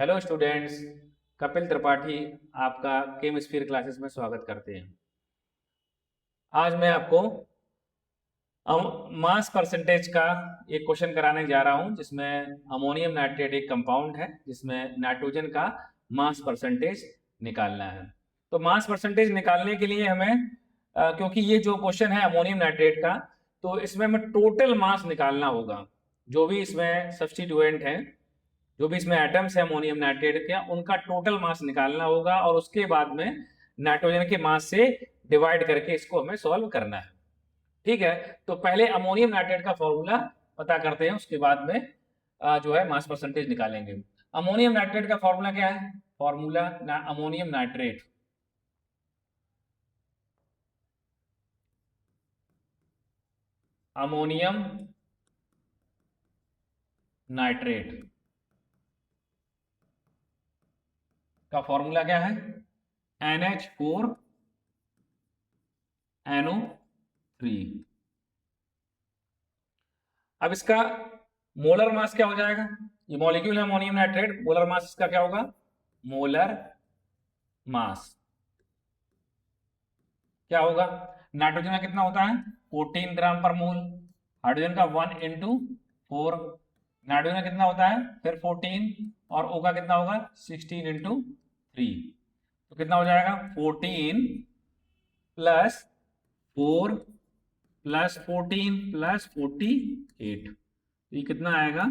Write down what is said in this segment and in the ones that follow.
Hello students, Kapil Tripathi आपका chemistry classes में स्वागत करते हैं। आज मैं आपको मास परसेंटेज का एक क्वेश्चन कराने जा रहा हूं, जिसमें अमोनियम नाइट्रेट एक कंपाउंड है जिसमें नाइट्रोजन का मास परसेंटेज निकालना है। तो मास परसेंटेज निकालने के लिए हमें क्योंकि ये जो क्वेश्चन है अमोनियम नाइट्रेट का, तो इसमें हमें टोटल मास निकालना होगा। जो भी इसमें सब्स्टिट्यूएंट है, जो भी इसमें एटम्स है अमोनियम नाइट्रेट के, उनका टोटल मास निकालना होगा और उसके बाद में नाइट्रोजन के मास से डिवाइड करके इसको हमें सॉल्व करना है। ठीक है, तो पहले अमोनियम नाइट्रेट का फॉर्मूला पता करते हैं, उसके बाद में जो है मास परसेंटेज निकालेंगे। अमोनियम नाइट्रेट का फॉर्मूला क्या है? Formula ammonium nitrate ammonium nitrate का फॉर्मूला क्या है? NH4NO3। अब इसका मोलर मास क्या हो जाएगा? ये मॉलिक्यूल है अमोनियम नाइट्रेट, मोलर मास इसका क्या होगा? मोलर मास क्या होगा? नाइट्रोजन का कितना होता है? 14 ग्राम पर मोल। हाइड्रोजन का 1 इंटू 4। नाइट्रोजन का कितना होता है फिर 14, और O का कितना होगा? 16 इंटू 3। तो कितना हो जाएगा? 14 प्लस 4 प्लस 14 प्लस 48। ये कितना आएगा?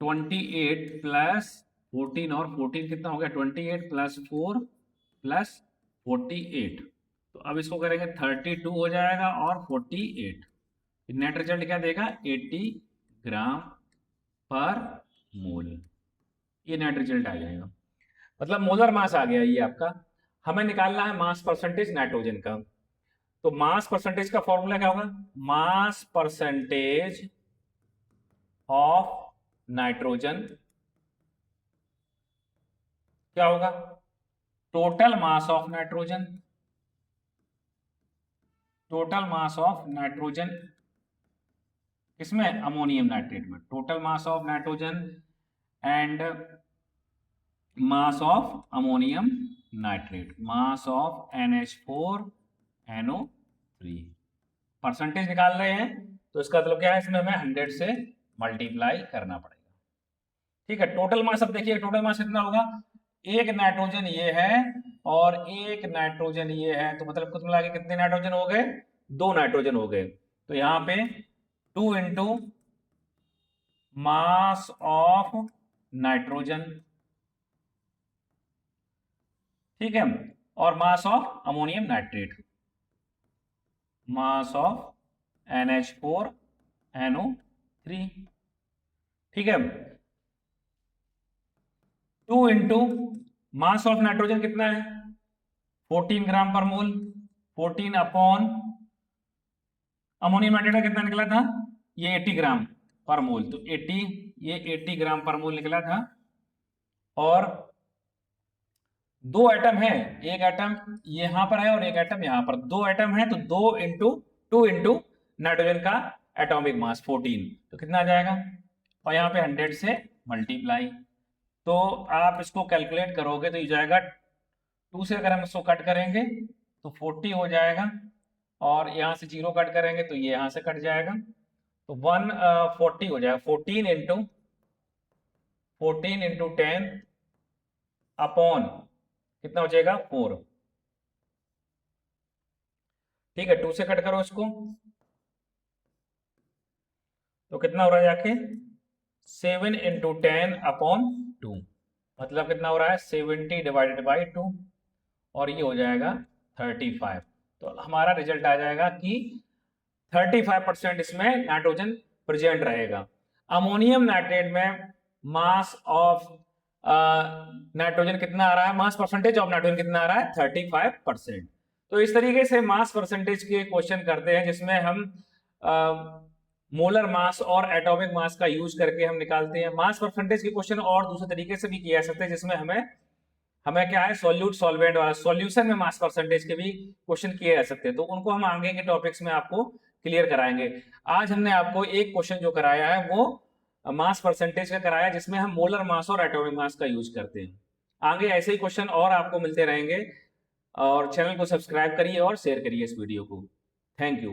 28 प्लस 14, और 14 कितना हो गया? 28 प्लस 4 प्लस 48। तो अब इसको करेंगे 32 हो जाएगा और 48। नेट रिजल्ट क्या देगा? 80 ग्राम पर मोल। ये नेट रिजल्ट आ जाएगा, मतलब मोलर मास आ गया ये आपका। हमें निकालना है मास परसेंटेज नाइट्रोजन का। तो मास परसेंटेज का फॉर्मूला क्या होगा? मास परसेंटेज ऑफ नाइट्रोजन क्या होगा? Total mass of nitrogen. Total mass of nitrogen किसमें? अमोनियम नाइट्रेट में। Total mass of nitrogen and mass of ammonium nitrate, mass of NH4NO3। Percentage निकाल रहे हैं तो इसका मतलब क्या है? इसमें हमें 100 से मल्टीप्लाई करना पड़ेगा। ठीक है, टोटल मास अब देखिए, टोटल मास कितना होगा? एक नाइट्रोजन ये है और एक नाइट्रोजन ये है, तो मतलब कुल मिला के कितने नाइट्रोजन हो गए? 2 नाइट्रोजन हो गए। तो यहां पे 2 इंटू मास ऑफ नाइट्रोजन, ठीक है, और mass of ammonium nitrate, mass of NH4NO3। ठीक है, 2 इंटू मास ऑफ नाइट्रोजन कितना है? 14 ग्राम पर मोल। 14 अपॉन अमोनियम नाइट्रेट का कितना निकला था? ये 80 ग्राम पर मोल, तो 80, ये 80 ग्राम पर मोल निकला था। और दो एटम है, एक एटम यहां पर है और एक एटम यहां पर, दो एटम है, तो 2 इंटू नाइट्रोजन का एटॉमिक मास 14, तो कितना आ जाएगा? और यहाँ पे 100 से मल्टीप्लाई। तो आप इसको कैलकुलेट करोगे तो ये जाएगा 2 से, अगर हम इसको कट करेंगे तो 40 हो जाएगा, और यहाँ से 0 कट करेंगे तो ये यहाँ से कट जाएगा, तो 140 हो जाएगा। 14 इंटू 10 अपॉन कितना हो जाएगा? 4। ठीक है, 2 से कट करो इसको तो कितना हो रहा है जाके? 7 इंटू 10 अपॉन 2, मतलब कितना हो रहा है? 70 डिवाइडेड बाई 2, और ये हो जाएगा 35। तो हमारा रिजल्ट आ जाएगा कि 35% इसमें नाइट्रोजन प्रेजेंट रहेगा। अमोनियम नाइट्रेट में मास ऑफ नाइट्रोजन कितना आ रहा है? मास परसेंटेज ऑफ नाइट्रोजन कितना आ रहा है? 35%। तो इस तरीके से मास परसेंटेज के क्वेश्चन करते हैं, जिसमें हम मोलर मास और एटॉमिक मास का यूज करके हम निकालते हैं। मास परसेंटेज के क्वेश्चन और दूसरे तरीके से भी किया जा सकते हैं, जिसमें हमें हमें क्या है? सॉल्यूट सॉल्वेंट वाला सॉल्यूशन में मास परसेंटेज के भी क्वेश्चन किए जा सकते हैं, तो उनको हम आगे के टॉपिक्स में आपको क्लियर कराएंगे। आज हमने आपको एक क्वेश्चन जो कराया है वो मास परसेंटेज का कराया जिसमें हम मोलर मास और एटॉमिक मास का यूज करते हैं। आगे ऐसे ही क्वेश्चन और आपको मिलते रहेंगे, और चैनल को सब्सक्राइब करिए और शेयर करिए इस वीडियो को। Thank you.